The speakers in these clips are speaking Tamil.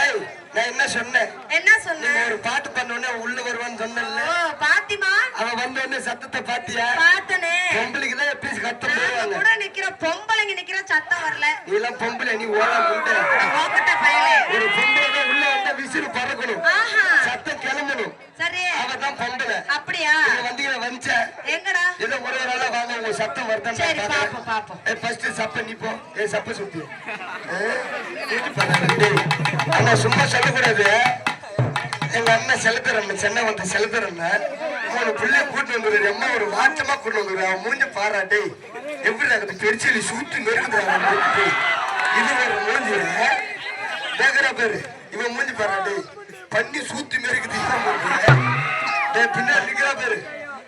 ஏய் நான் என்ன சொன்னேன்? என்ன சொன்ன? ஒரு பாட்டு பண்ணோனே உள்ள வருவான்னு சொன்னேன்ல. ஓ பாத்திமா? அவ வந்த உடனே சத்தத்தை பாத்தியா? பார்த்தனே. பொம்பளைக்கு தான் எப்படிஸ் கத்த போவாங்க. கூட நிக்கிற பொம்பளைங்க நிக்கிற சத்தம் வரல. நீ எல்லாம் பொம்பளை, நீ ஓடா முண்டை. ஓகட்ட பயலே. ஒரு பொம்பளை உள்ள வந்தா விசிறு பறக்கணும். ஆஹா. சத்தம் கிளம்பணும். சரி. அவ தான் பொம்பளை. அப்படியா? நீ வந்தீங்க வந்துச்ச. எங்கடா? ஏதோ ஒரே நாளா வாங்க உங்க சத்தம் வருதா? சரி பாப்போம் பாப்போம். ஃபர்ஸ்ட் சப்ப நீ போ. சப்ப சுத்தி. அண்ணா சும்மா சொல்லக்கூடாது. எங்க அண்ணன் செலுத்துறேன், சென்னை வந்து செலுத்துறேன். உங்க பிள்ளைய கூட்டு வந்துரு. அம்மா ஒரு வாட்டமா கூட்டு வந்துரு. அவன் மூஞ்ச பாராட்டே எப்படி ஆகுது? பெருச்சலி சூட்டு நெருக்குது. இது ஒரு மூஞ்சி கேக்குறா பேரு. இவன் மூஞ்சி பாராட்டே பண்ணி சூத்து நெருக்குது. பின்னாடி இருக்கிறா பேரு.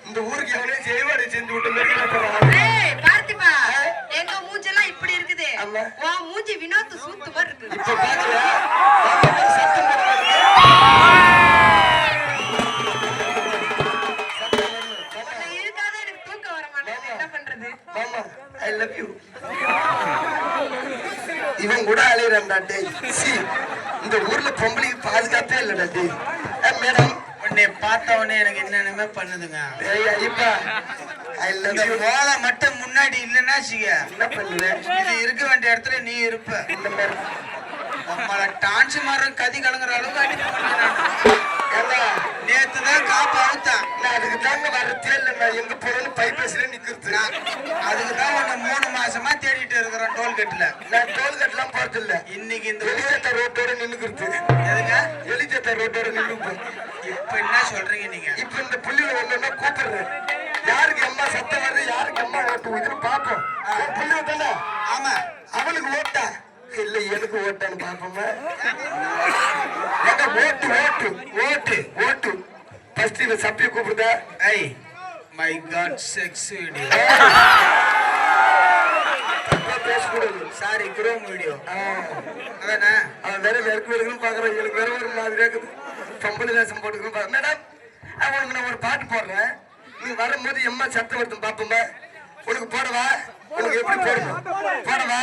இந்த ஊருக்கு எவனே செய்வாடு செஞ்சு விட்டு பார்த்திபா, எங்க மூஞ்செல்லாம் இப்படி இருக்குது. உன் மூஞ்சி வினோத் சூத்து மாதிரி இருக்குது. இப்ப பாக்குறியா? சத்தம் இருக்காத எனக்கு தூக்கம் வர மாட்டேங்குது. என்ன பண்றது? மாமா ஐ லவ் யூ. இவன் கூட அலையறான்டா டேய். சி இந்த ஊர்ல பொம்பளைக்கு பாதுகாப்பே இல்லடா டேய். மேடம் உன்னை பார்த்த உடனே எனக்கு என்னென்னமே பண்ணுதுங்க. இப்ப ஐ லவ் யூ. ஓலை மட்டும் முன்னாடி இல்லைன்னா என்ன பண்ணுவேன்? இது இருக்க வேண்டிய இடத்துல நீ இருப்ப. இந்த மாதிரி நம்மள டான்ஸ் மாறும் கதி கலங்குற அளவுக்கு அடிக்க நேத்துதான் காப்பு அவுத்தான். நான் அதுக்கு தாங்க வரத்தே இல்லை. நான் எங்க போறேன்னு பைபேஸ்ல நிக்கிறது. அதுக்கு தான் உன்னை 3 மாசமா தேடிட்டு இருக்கிறேன் டோல்கேட்ல. நான் டோல்கேட்லாம் போறது இல்ல. இன்னைக்கு இந்த எலிஜேத்த ரோட்டோட நின்னுக்கிறது. எதுங்க? எலிஜேத்த ரோட்டோட நின்னுப்பேன். இப்ப என்ன சொல்றீங்க நீங்க? இப்ப இந்த புள்ளியில ஒண்ணு கூப்பிடுறேன். யாருக்கு அம்மா சத்தம் வருது, யாருக்கு அம்மா ஓட்டு இதுன்னு பாப்போம். புள்ளிய தானே? ஆமா. அவளுக்கு ஓட்டா இல்ல எனக்கு ஓட்டான்னு பாப்போமா? ஓட்டு ஓட்டு ஓட்டு ஓட்டு. ஃபர்ஸ்ட் இவ சப்பிய கூப்பிடுதா? I my god sex video. பேசக்கூடாது. Sorry chrome video. அதானே? அவன் வேற வெறுக்கு வெறுக்குன்னு பாக்குறான். எனக்கு வேற ஒரு மாதிரி இருக்குது. பொம்பளை வேஷம் போட்டுக்கணும். மேடம் அவனுக்கு நான் ஒரு பாட்டு போடுறேன். நீ வரும்போது எம்மா சத்தம் வருதுன்னு பாப்போமா? உனக்கு போடவா? உனக்கு எப்படி போடணும்? போடவா?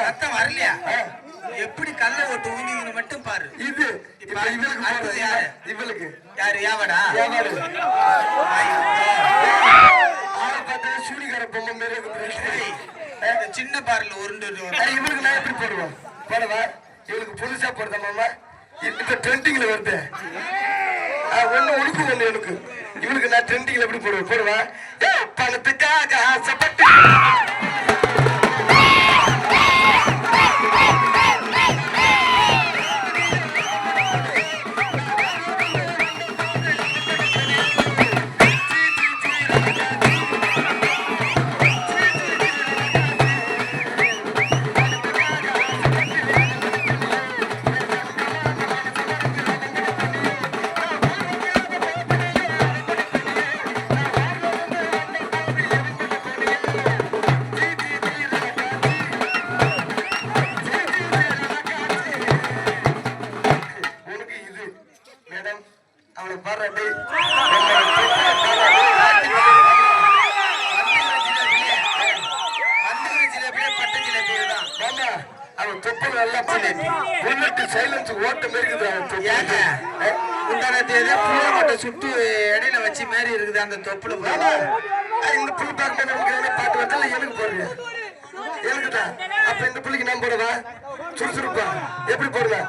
ரத்தம் வரலையா? எப்படி கல்ல ஓட்டு ஊங்கின்னு மட்டும் பாரு. இது இவளுக்கு யாரு? இவளுக்கு யாரு? யாவடா? யாவாடு பார்த்தா சூனிகார பொம்மை மேல சின்ன பார்ல உருண்டு. இவளுக்கு நான் எப்படி போடுவோம்? போடவா? இவளுக்கு புதுசா போடுதா மாமா? இப்ப ட்ரெண்டிங்ல வருது. ஒண்ணு உனக்கு ஒண்ணு எனக்கு. இவளுக்கு நான் ட்ரெண்டிங்ல எப்படி போடுவேன்? போடுவா? பணத்துக்காக ஆசைப்பட்டு சுட்டு இடையில வச்சு மாதிரி இருக்குது அந்த தொப்புல. இந்த புள்ளி பார்க்க பாட்டு வச்சால எனக்கு போடுறேன். எனக்குதான். அப்ப இந்த புள்ளிக்கு நான் போடுவா சுறுசுறுப்பா எப்படி போடுவேன்?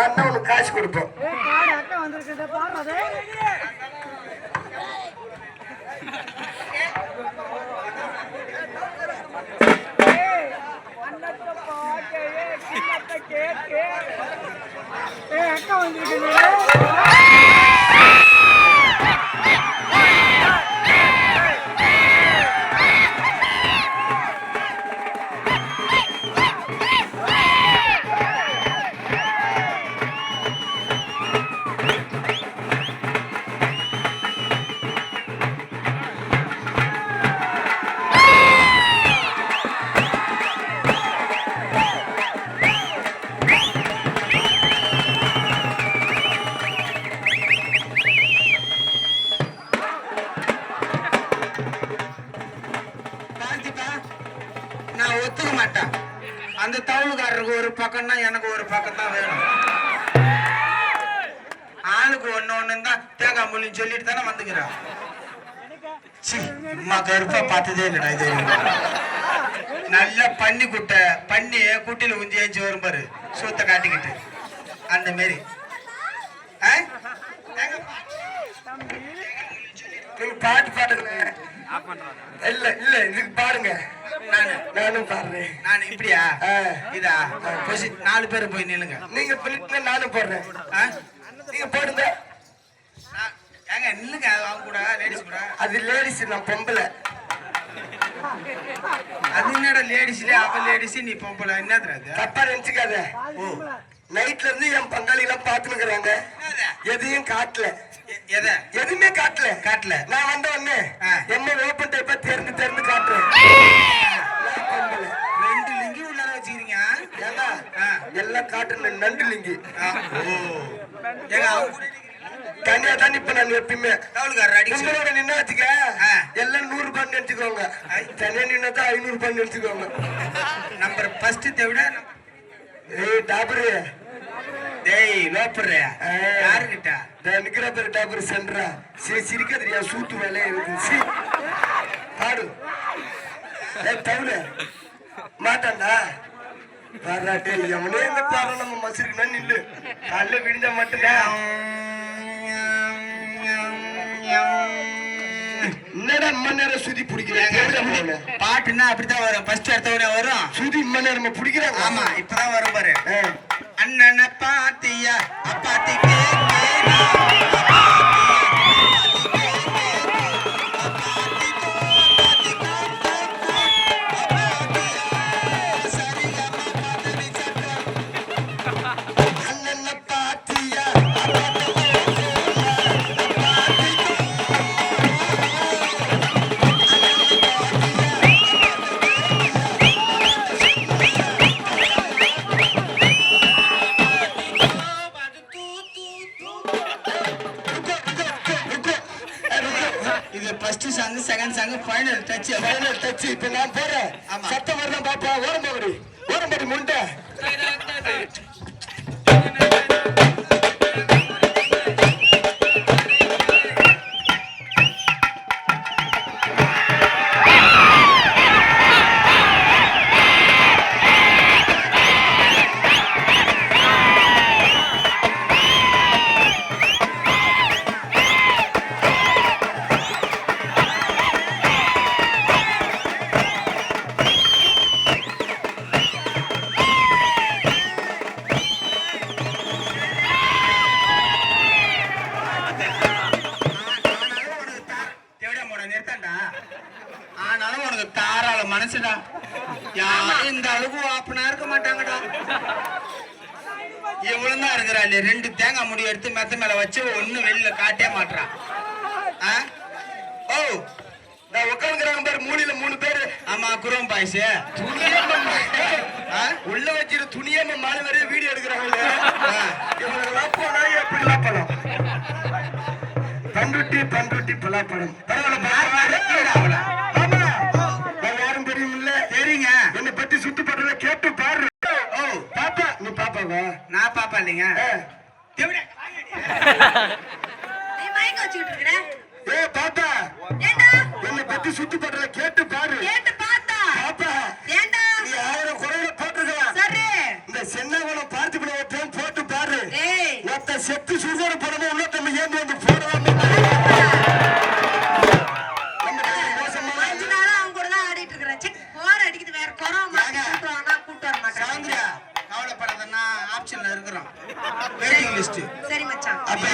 பாடினா உனக்கு காசு கொடுப்போம். அக்கா வந்துருக்கு. நான் ஒத்துக்க மாட்டேன். அந்த தவுளுக்காரருக்கு ஒரு பக்கம்னா எனக்கு ஒரு பக்கம் தான் வேணும். ஆளுக்கு ஒண்ணு தான் தேங்காய் முள்ளின்னு சொல்லிட்டு தானே வந்துக்கிறான். அம்மா கருப்பா பார்த்ததே இல்லடா இது. நல்ல பன்னி குட்டை பண்ணி குட்டில உஞ்சி ஏஞ்சி வரும் பாரு சூத்த காட்டிக்கிட்டு அந்த மாரி. நீங்க பாட்டு பாடுங்க. இல்ல இல்ல இதுக்கு பாருங்க. நானும் பாடுறேன். நான் இப்படியா இதா 4 பேர் போய் நில்லுங்க. நீங்க பிள்ளைங்க நானும் போடுறேன். நீங்க போடுங்க. ஏங்க நில்லுங்க. அவங்க கூட லேடிஸ் கூட. அது லேடிஸ், நான் பொம்பளை. அது என்னடா லேடிஸ்ல அவ லேடிஸ் நீ பொம்பளை என்னதுடா அது? தப்பா நினைச்சுக்காத. நைட்ல இருந்து என் பங்காளி எல்லாம் பாத்துனுக்குறாங்க. எதையும் காட்டல. எதுவுமே காட்டல. நான் வந்த உடனே என்ன ஓப்பன் டைப்பா தெரிந்து காட்டுறேன். 2 லிங்கி உள்ள வச்சுக்கிறீங்க. ஏன்னா எல்லாம் காட்டுன நண்டு லிங்கி. தனியா தான் இப்ப நான் எப்பயுமே உங்களோட நின்னா வச்சுக்க எல்லாம் 100 ரூபாய் நினைச்சுக்கோங்க. தனியா நின்னதான் 500 ரூபாய் நினைச்சுக்கோங்க. நம்பர் ஃபர்ஸ்ட் தேவிட. ஏய் டாபரு, டேய் லோப்பர் யாருக்கிட்ட நிக்கிற பேரு டாபரு சென்றா. சிரிக்க தெரியா சூத்து வேலை இருக்கு. பாடு. ஏய் தவுல மாட்டான்டா பாராட்டே. எவனே இந்த பாரு நம்ம மசிருக்கணும் நில்லு. காலைல விடிஞ்சா மட்டும்தான். என்னடா இம்ம நேரம் சுதி பிடிக்கிறேன். பாட்டுன்னா அப்படித்தான் வரும். ஃபர்ஸ்ட் எடுத்தவனே வரும். சுதி இம்ம நேரம் பிடிக்கிறாங்க. ஆமா இப்பதான் வரும் பாரு. அண்ணன பாத்தியா அப்பாத்திக்கு செகண்ட் சாங் ஃபைனல் டச். இப்ப நான் போறேன். சத்தம் வரலாம் பாப்பா. ஓரம்படி முண்டை. ஆனாலும் உனக்கு தாராள மனசுடா. யாரும் இந்த அளவுக்கு வாப்பனா இருக்க மாட்டாங்கடா. எவ்வளவு தான் இருக்கிறா இல்லையா? 2 தேங்காய் முடி எடுத்து மெத்த மேல வச்சு ஒண்ணு வெளியில காட்டே மாட்டான். ஓ நான் உட்காந்துக்கிறாங்க பாரு மூலையில 3 பேரு. ஆமா குரோம் பாய்ஸ் உள்ள வச்சிரு துணியம்ம மாலை வரைய வீடியோ எடுக்கிறாங்க. இவங்க போனா எப்படி லாப்பலாம்? பண்ருட்டி பலாப்பழம். யாரும் தெரியுமில்ல? தெரியுங்க. என்னை பத்தி சுத்து பண்றத கேட்டு பாரு. ஓ பாப்பா. நீ பாப்பாவா? நான் பாப்பா இல்லைங்க. நீ மயக்க வச்சுக்கிட்டு இருக்கற. ஏ பாப்பா. ஏண்டா? என்னை பத்தி சுத்து பண்றத கேட்டு பாரு. கேட்டு பார்த்தா. பாப்பா. ஏண்டா? நீ 1000 குறையில போட்டுக்கலாம். சரி. இந்த சென்னவளம் பார்த்து போட்டு பாரு. செத்து சுடுகாடு போனோமோ உள்ள தம்பி ஏந்தி வந்து போடலாம். ஆப்ஷன்ல இருக்கிறோம் வெயிட்டிங் லிஸ்ட். சரி மச்சான். அப்ப